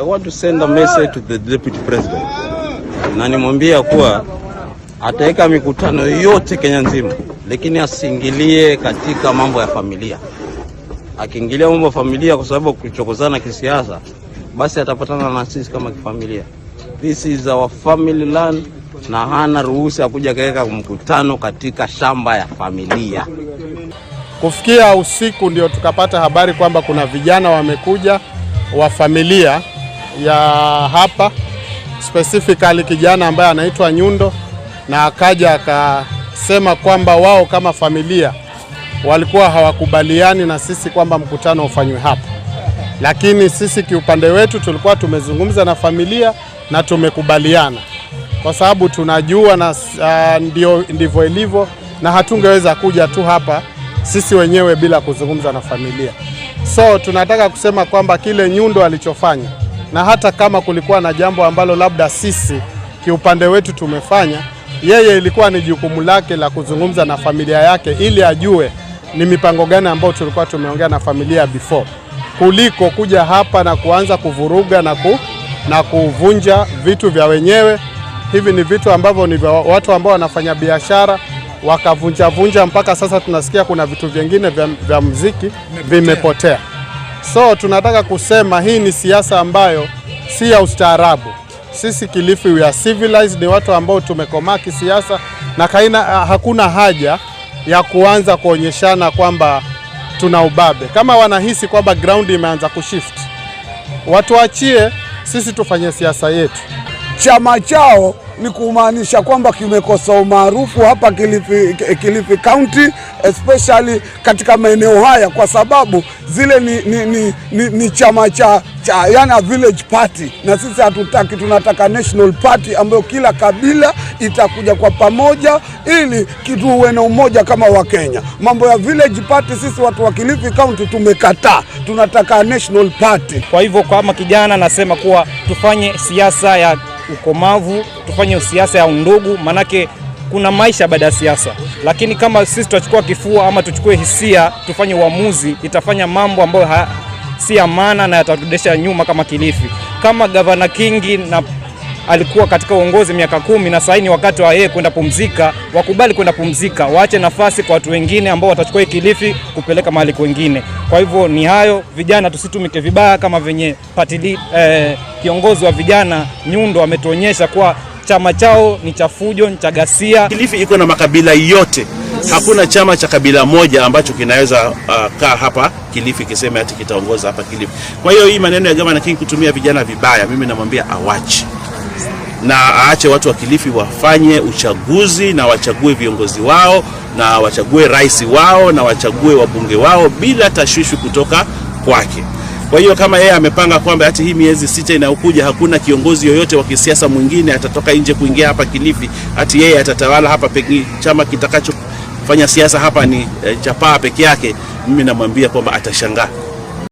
I want to send a message to the deputy president. Na nimwambia kuwa ataweka mikutano yote Kenya nzima, lakini asiingilie katika mambo ya familia. Akiingilia mambo ya familia kwa sababu kuchokozana kisiasa, basi atapatana na sisi kama kifamilia. This is our family land na hana ruhusa kuja kaweka mkutano katika shamba ya familia. Kufikia usiku ndio tukapata habari kwamba kuna vijana wamekuja wa familia ya hapa, specifically kijana ambaye anaitwa Nyundo, na akaja akasema kwamba wao kama familia walikuwa hawakubaliani na sisi kwamba mkutano ufanywe hapa. Lakini sisi kiupande wetu tulikuwa tumezungumza na familia na tumekubaliana, kwa sababu tunajua na ndivyo ilivyo, na hatungeweza kuja tu hapa sisi wenyewe bila kuzungumza na familia. So tunataka kusema kwamba kile Nyundo alichofanya, na hata kama kulikuwa na jambo ambalo labda sisi kiupande wetu tumefanya, yeye ilikuwa ni jukumu lake la kuzungumza na familia yake ili ajue ni mipango gani ambayo tulikuwa tumeongea na familia before, kuliko kuja hapa na kuanza kuvuruga na kuvunja vitu vya wenyewe. Hivi ni vitu ambavyo ni vya watu ambao wanafanya biashara, wakavunja mpaka sasa tunasikia kuna vitu vingine vya muziki vimepotea. So tunataka kusema hii ni siasa ambayo si ya ustaarabu. Sisi Kilifi we are civilized, ni watu ambao tumekomaa kisiasa, na hakuna haja ya kuanza kuonyeshana kwamba tuna ubabe. Kama wanahisi kwamba ground imeanza kushift, watu waachie sisi tufanye siasa yetu. Chama chao ni kumaanisha kwamba kimekosa umaarufu hapa Kilifi County, especially katika maeneo haya, kwa sababu zile ni chama cha yana village party, na sisi hatutaki, tunataka national party ambayo kila kabila itakuja kwa pamoja ili tuwe na umoja kama wa Kenya. Mambo ya village party sisi watu wa Kilifi County tumekataa, tunataka national party. Kwa hivyo kama kijana nasema kuwa tufanye siasa ya ukomavu, tufanye siasa ya undugu, manake kuna maisha baada ya siasa. Lakini kama sisi tutachukua kifua ama tuchukue hisia tufanye uamuzi, itafanya mambo ambayo si amana na yatarudisha nyuma kama Kilifi. Kama Governor Kingi na alikuwa katika uongozi miaka 10 na sasa ni wakati wa yeye kwenda pumzika, wakubali kwenda pumzika, waache nafasi kwa watu wengine ambao watachukua Kilifi kupeleka mahali kwingine. Kwa hivyo ni hayo, vijana tusitumike vibaya kama venye kiongozi wa vijana Nyundo ametuonyesha kwa chama chao ni cha fujo, ni cha ghasia. Kilifi iko na makabila yote. Hakuna chama cha kabila moja ambacho kinaweza kaa hapa Kilifi kisema ati kitaongoza hapa Kilifi. Kwa hiyo hii maneno ya Governor King kutumia vijana vibaya, mimi namwambia awache. Na aache watu wa Kilifi wafanye uchaguzi na wachague viongozi wao na wachague rais wao na wachague wabunge wao bila tashwishi kutoka kwake. Kwa hiyo kama yeye amepanga kwamba hata hii miezi 6 inayokuja hakuna kiongozi yoyote wa kisiasa mwingine atatoka nje kuingia hapa Kilifi, hati yeye atatawala hapa pekee, chama kitakachofanya siasa hapa ni chapaa peke yake, mimi namwambia kwamba atashangaa.